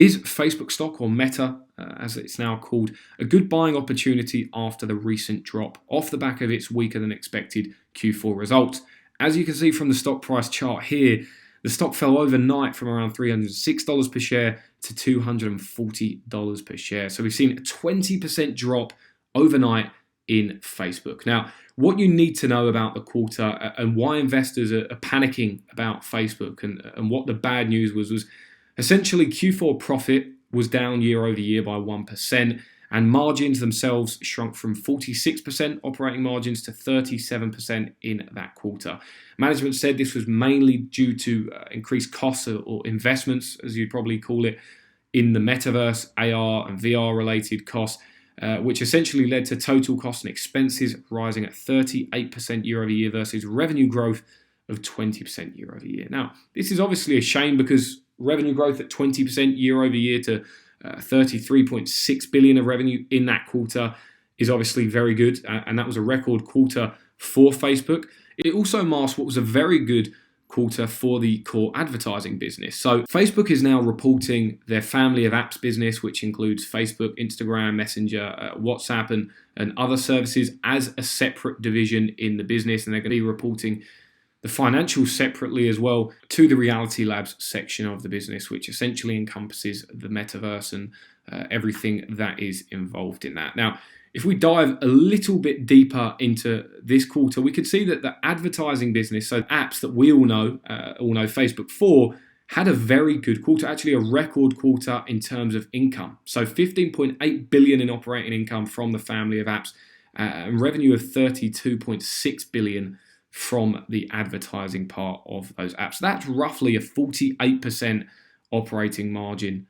Is Facebook stock, or Meta, as it's now called, a good buying opportunity after the recent drop off the back of its weaker than expected Q4 results? As you can see from the stock price chart here, the stock fell overnight from around $306 per share to $240 per share. So we've seen a 20% drop overnight in Facebook. Now, what you need to know about the quarter and why investors are panicking about Facebook and what the bad news was essentially Q4 profit was down year over year by 1%, and margins themselves shrunk from 46% operating margins to 37% in that quarter. Management said this was mainly due to increased costs or investments, as you'd probably call it, in the metaverse, AR and VR related costs, which essentially led to total costs and expenses rising at 38% year over year versus revenue growth of 20% year over year. Now, this is obviously a shame because revenue growth at 20% year over year to 33.6 billion of revenue in that quarter is obviously very good, and that was a record quarter for Facebook. It also masks what was a very good quarter for the core advertising business. So Facebook is now reporting their family of apps business, which includes Facebook, Instagram, Messenger, WhatsApp, and other services, as a separate division in the business, and they're going to be reporting the financials separately as well to the Reality Labs section of the business, which essentially encompasses the metaverse and everything that is involved in that. Now, if we dive a little bit deeper into this quarter, we can see that the advertising business, so apps that we all know Facebook for, had a very good quarter, actually a record quarter in terms of income. So 15.8 billion in operating income from the family of apps, and revenue of 32.6 billion from the advertising part of those apps. That's roughly a 48% operating margin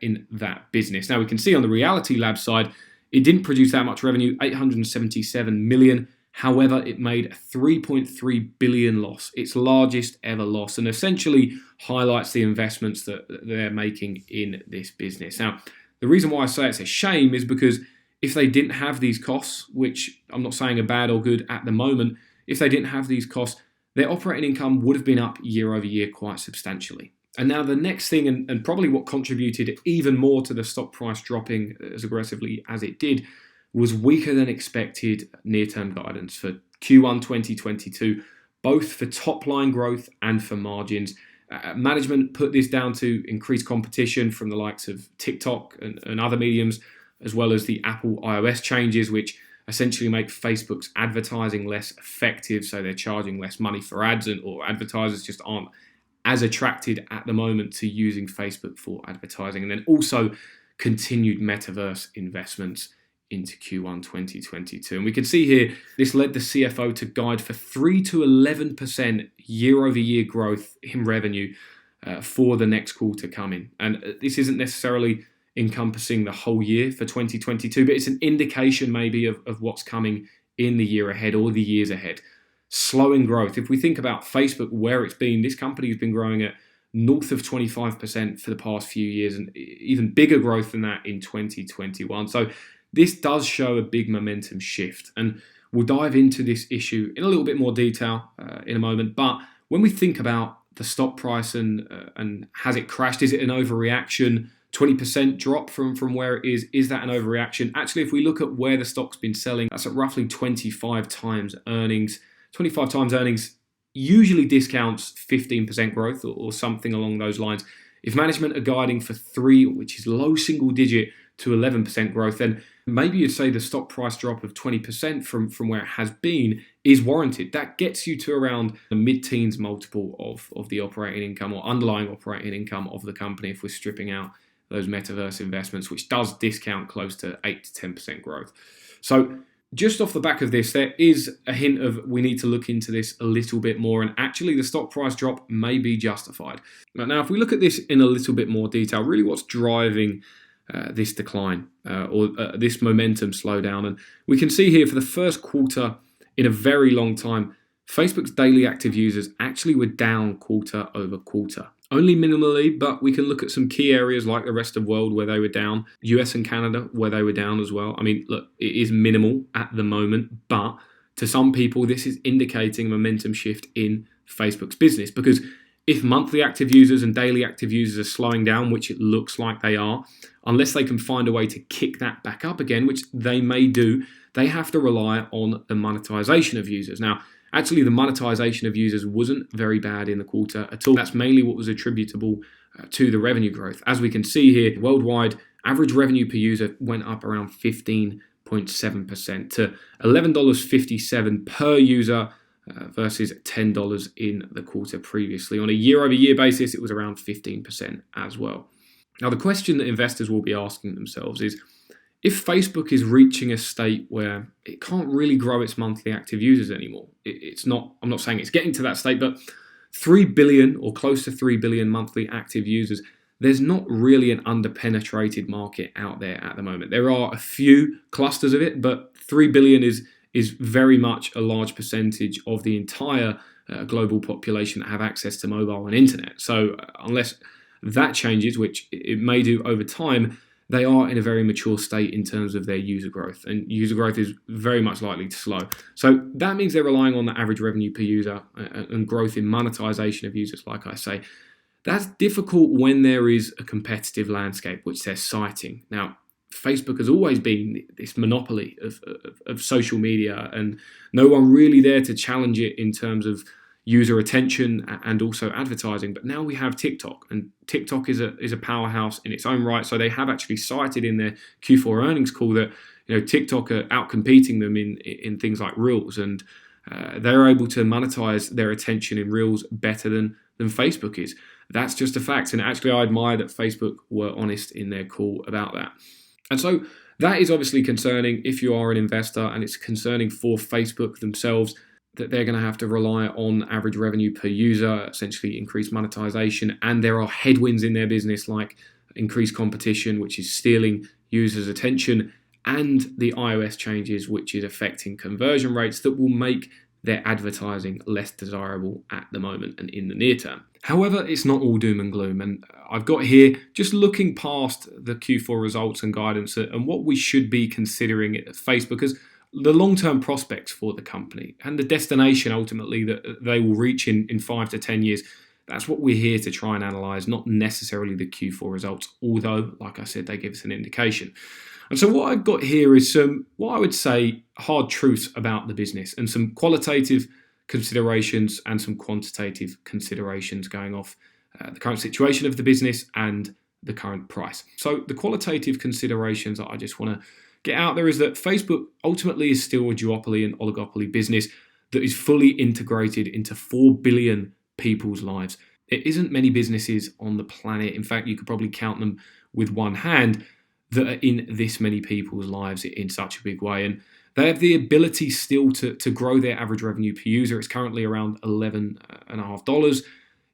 in that business. Now we can see on the Reality Labs side, it didn't produce that much revenue, 877 million. However, it made a 3.3 billion loss, its largest ever loss, and essentially highlights the investments that they're making in this business. Now, the reason why I say it's a shame is because if they didn't have these costs, which I'm not saying are bad or good at the moment, if they didn't have these costs, their operating income would have been up year over year quite substantially. And now the next thing, and probably what contributed even more to the stock price dropping as aggressively as it did, was weaker than expected near-term guidance for Q1 2022, both for top-line growth and for margins. Management put this down to increased competition from the likes of TikTok and other mediums, as well as the Apple iOS changes, which essentially make Facebook's advertising less effective, so they're charging less money for ads, or advertisers just aren't as attracted at the moment to using Facebook for advertising. And then also continued metaverse investments into Q1 2022. And we can see here, this led the CFO to guide for 3 to 11% year over year growth in revenue for the next quarter coming. And this isn't necessarily encompassing the whole year for 2022, but it's an indication maybe of what's coming in the year ahead or the years ahead. Slowing growth. If we think about Facebook, where it's been, this company has been growing at north of 25% for the past few years, and even bigger growth than that in 2021. So this does show a big momentum shift, and we'll dive into this issue in a little bit more detail in a moment. But when we think about the stock price and has it crashed, is it an overreaction? 20% drop from where it is that an overreaction? Actually, if we look at where the stock's been selling, that's at roughly 25 times earnings. 25 times earnings usually discounts 15% growth or something along those lines. If management are guiding for 3, which is low single digit, to 11% growth, then maybe you'd say the stock price drop of 20% from where it has been is warranted. That gets you to around the mid-teens multiple of the operating income or underlying operating income of the company if we're stripping out those metaverse investments, which does discount close to 8 to 10% growth. So just off the back of this, there is a hint of we need to look into this a little bit more, and actually the stock price drop may be justified. Now, if we look at this in a little bit more detail, really what's driving this decline or this momentum slowdown, and we can see here for the first quarter in a very long time, Facebook's daily active users actually were down quarter over quarter. Only minimally, but we can look at some key areas like the rest of the world where they were down, US and Canada where they were down as well. I mean, look, it is minimal at the moment, but to some people, this is indicating a momentum shift in Facebook's business, because If monthly active users and daily active users are slowing down, which it looks like they are, unless they can find a way to kick that back up again, which they may do, they have to rely on the monetization of users. Now, actually, the monetization of users wasn't very bad in the quarter at all. That's mainly what was attributable to the revenue growth. As we can see here, worldwide, average revenue per user went up around 15.7% to $11.57 per user versus $10 in the quarter previously. On a year-over-year basis, it was around 15% as well. Now, the question that investors will be asking themselves is, if Facebook is reaching a state where it can't really grow its monthly active users anymore, I'm not saying it's getting to that state, but 3 billion or close to 3 billion monthly active users, there's not really an underpenetrated market out there at the moment. There are a few clusters of it, but 3 billion is very much a large percentage of the entire global population that have access to mobile and internet. So unless that changes, which it may do over time, they are in a very mature state in terms of their user growth, and user growth is very much likely to slow. So that means they're relying on the average revenue per user and growth in monetization of users, like I say. That's difficult when there is a competitive landscape, which they're citing. Now, Facebook has always been this monopoly of social media, and no one really there to challenge it in terms of user attention and also advertising. But now we have TikTok, and TikTok is a powerhouse in its own right. So they have actually cited in their Q4 earnings call that TikTok are outcompeting them in things like Reels, and they're able to monetize their attention in Reels better than Facebook is. That's just a fact, and actually I admire that Facebook were honest in their call about that. And so that is obviously concerning if you are an investor, and it's concerning for Facebook themselves that they're going to have to rely on average revenue per user, essentially increased monetization, and there are headwinds in their business like increased competition, which is stealing users' attention, and the iOS changes, which is affecting conversion rates that will make their advertising less desirable at the moment and in the near term. However, it's not all doom and gloom, and I've got here just looking past the Q4 results and guidance and what we should be considering at Facebook as the long-term prospects for the company and the destination ultimately that they will reach in 5 to 10 years. That's what we're here to try and analyse, not necessarily the Q4 results, although, like I said, they give us an indication. And so what I've got here is some, what I would say, hard truths about the business and some qualitative considerations and some quantitative considerations going off the current situation of the business and the current price. So the qualitative considerations that I just want to get out there is that Facebook ultimately is still a duopoly and oligopoly business that is fully integrated into 4 billion people's lives. There isn't many businesses on the planet, in fact you could probably count them with one hand, that are in this many people's lives in such a big way. And they have the ability still to grow their average revenue per user. It's currently around $11.50.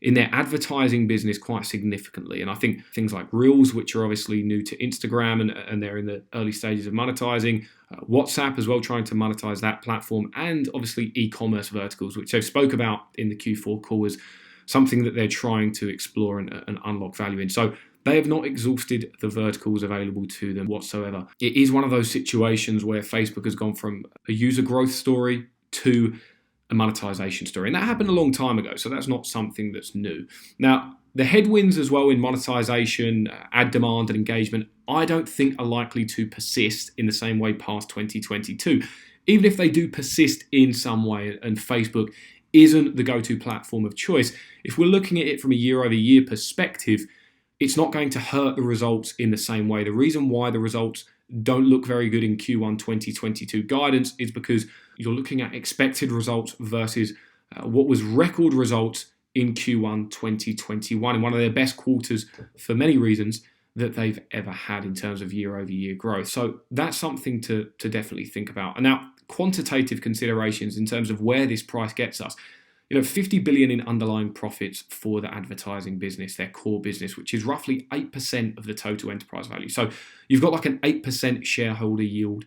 In their advertising business quite significantly. And I think things like Reels, which are obviously new to Instagram and they're in the early stages of monetizing, WhatsApp as well, trying to monetize that platform, and obviously e-commerce verticals, which I spoke about in the Q4 call as something that they're trying to explore and unlock value in. So they have not exhausted the verticals available to them whatsoever. It is one of those situations where Facebook has gone from a user growth story to a monetization story. And that happened a long time ago, so that's not something that's new. Now, the headwinds as well in monetization, ad demand and engagement, I don't think are likely to persist in the same way past 2022. Even if they do persist in some way and Facebook isn't the go-to platform of choice, if we're looking at it from a year-over-year perspective, it's not going to hurt the results in the same way. The reason why the results don't look very good in Q1 2022 guidance is because you're looking at expected results versus what was record results in Q1 2021, in one of their best quarters for many reasons that they've ever had in terms of year-over-year growth. So that's something to definitely think about. And now, quantitative considerations in terms of where this price gets us. 50 billion in underlying profits for the advertising business, their core business, which is roughly 8% of the total enterprise value. So you've got like an 8% shareholder yield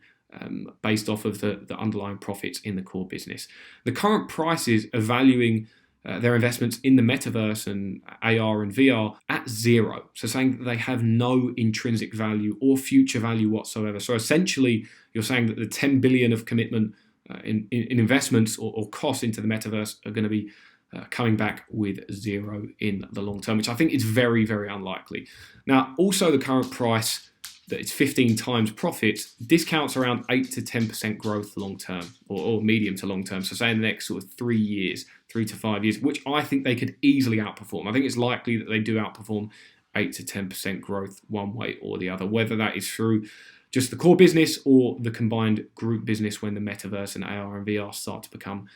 based off of the underlying profits in the core business. The current prices are valuing their investments in the metaverse and AR and VR at zero. So saying that they have no intrinsic value or future value whatsoever. So essentially, you're saying that the 10 billion of commitment in investments or costs into the metaverse are going to be coming back with zero in the long term, which I think is very, very unlikely. Now, also the current price, that it's 15 times profits, discounts around 8 to 10% growth long term, or medium to long term. So say in the next sort of 3 years, 3 to 5 years, which I think they could easily outperform. I think it's likely that they do outperform 8 to 10% growth one way or the other, whether that is through just the core business or the combined group business when the metaverse and AR and VR start to become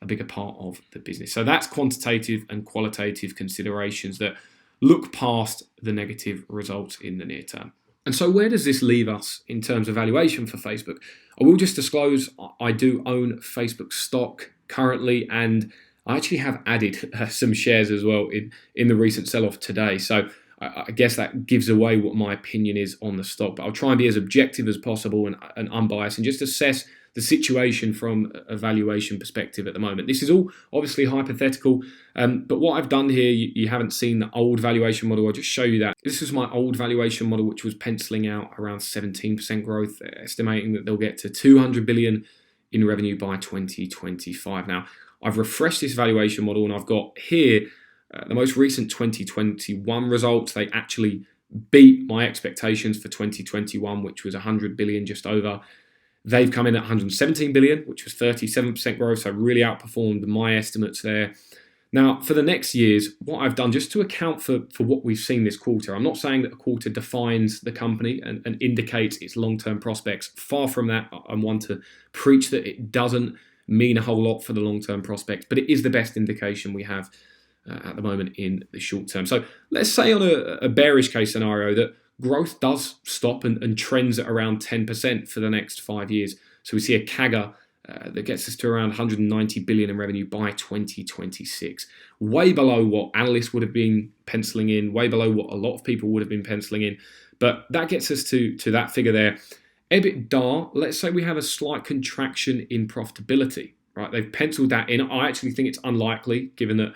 a bigger part of the business. So that's quantitative and qualitative considerations that look past the negative results in the near term. And so where does this leave us in terms of valuation for Facebook? I will just disclose I do own Facebook stock currently, and I actually have added some shares as well in the recent sell-off today. So I guess that gives away what my opinion is on the stock, but I'll try and be as objective as possible and unbiased and just assess the situation from a valuation perspective at the moment. This is all obviously hypothetical, but what I've done here, you haven't seen the old valuation model. I'll just show you that. This is my old valuation model, which was penciling out around 17% growth, estimating that they'll get to 200 billion in revenue by 2025. Now, I've refreshed this valuation model, and I've got here the most recent 2021 results. They actually beat my expectations for 2021, which was 100 billion, just over. They've come in at 117 billion, which was 37% growth, so really outperformed my estimates there. Now, for the next years, what I've done, just to account for what we've seen this quarter, I'm not saying that a quarter defines the company and indicates its long-term prospects. Far from that. I'm one to preach that it doesn't mean a whole lot for the long-term prospects, but it is the best indication we have at the moment in the short term. So let's say on a bearish case scenario that growth does stop and trends at around 10% for the next 5 years. So we see a CAGR that gets us to around 190 billion in revenue by 2026. Way below what analysts would have been penciling in, way below what a lot of people would have been penciling in. But that gets us to that figure there. EBITDA, let's say we have a slight contraction in profitability, right? They've penciled that in. I actually think it's unlikely, given that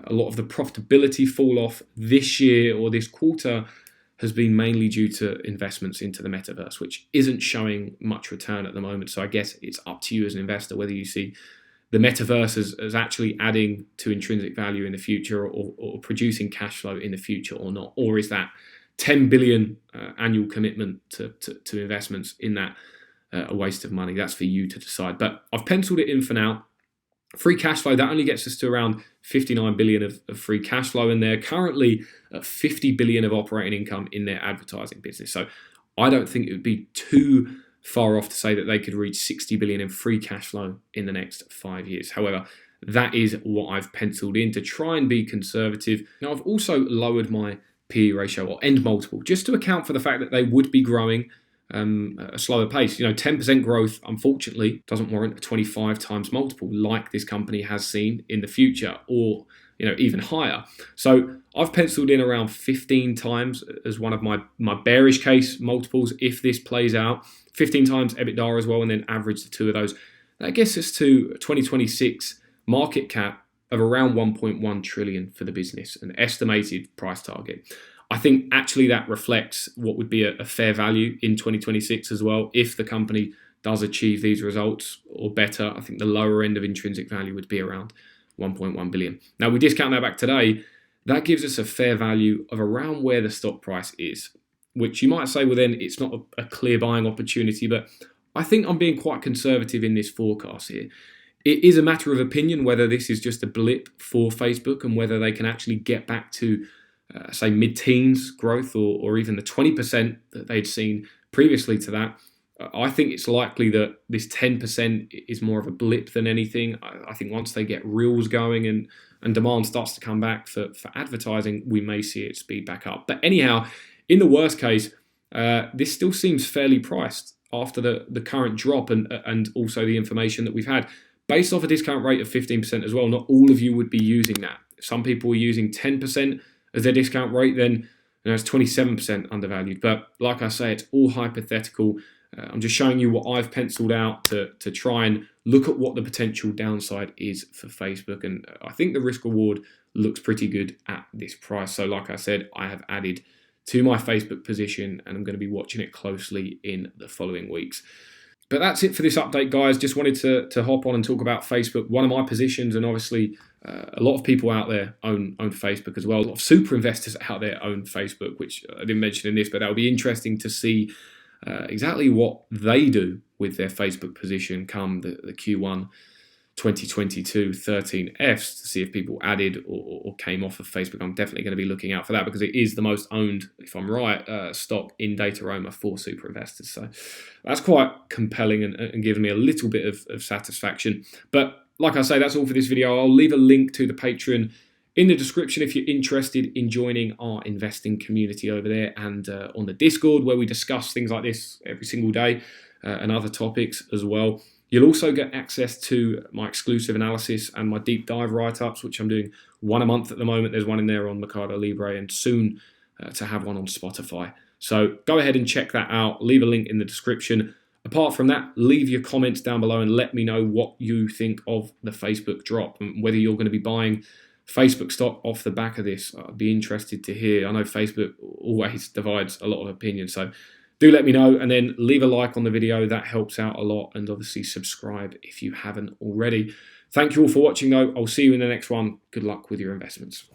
a lot of the profitability fall off this year or this quarter has been mainly due to investments into the metaverse, which isn't showing much return at the moment. So I guess it's up to you as an investor whether you see the metaverse as actually adding to intrinsic value in the future or producing cash flow in the future or not. Or is that 10 billion annual commitment to investments in that a waste of money? That's for you to decide. But I've penciled it in for now. Free cash flow, that only gets us to around 59 billion of free cash flow, and they're currently at 50 billion of operating income in their advertising business. So I don't think it would be too far off to say that they could reach 60 billion in free cash flow in the next 5 years. However, that is what I've penciled in to try and be conservative. Now, I've also lowered my PE ratio or end multiple just to account for the fact that they would be growing a slower pace. 10% growth, unfortunately, doesn't warrant a 25 times multiple like this company has seen in the future, or even higher. So I've penciled in around 15 times as one of my bearish case multiples if this plays out. 15 times EBITDA as well, and then average the two of those. That gets us to 2026 market cap of around 1.1 trillion for the business, an estimated price target. I think actually that reflects what would be a fair value in 2026 as well. If the company does achieve these results or better, I think the lower end of intrinsic value would be around 1.1 billion. Now, we discount that back today. That gives us a fair value of around where the stock price is, which you might say, well, then it's not a clear buying opportunity. But I think I'm being quite conservative in this forecast here. It is a matter of opinion whether this is just a blip for Facebook and whether they can actually get back to say mid-teens growth or even the 20% that they'd seen previously to that. I think it's likely that this 10% is more of a blip than anything. I think once they get reels going and demand starts to come back for advertising, we may see it speed back up. But anyhow, in the worst case, this still seems fairly priced after the current drop and also the information that we've had. Based off a discount rate of 15% as well, not all of you would be using that. Some people are using 10% as their discount rate, then it's 27% undervalued. But like I say, it's all hypothetical. I'm just showing you what I've penciled out to try and look at what the potential downside is for Facebook. And I think the risk reward looks pretty good at this price. So like I said, I have added to my Facebook position and I'm going to be watching it closely in the following weeks. But that's it for this update, guys. Just wanted to hop on and talk about Facebook, one of my positions, and obviously a lot of people out there own Facebook as well. A lot of super investors out there own Facebook, which I didn't mention in this, but that'll be interesting to see exactly what they do with their Facebook position come the Q1 2022 13Fs, to see if people added or came off of Facebook. I'm definitely going to be looking out for that, because it is the most owned, if I'm right, stock in Dataroma for super investors. So that's quite compelling and giving me a little bit of satisfaction. But like I say, that's all for this video. I'll leave a link to the Patreon in the description if you're interested in joining our investing community over there, and on the Discord, where we discuss things like this every single day and other topics as well. You'll also get access to my exclusive analysis and my deep dive write-ups, which I'm doing one a month at the moment. There's one in there on Mercado Libre, and soon to have one on Spotify. So go ahead and check that out. Leave a link in the description. Apart from that, leave your comments down below and let me know what you think of the Facebook drop, and whether you're going to be buying Facebook stock off the back of this. I'd be interested to hear. I know Facebook always divides a lot of opinions, so do let me know, and then leave a like on the video. That helps out a lot, and obviously subscribe if you haven't already. Thank you all for watching, though. I'll see you in the next one. Good luck with your investments.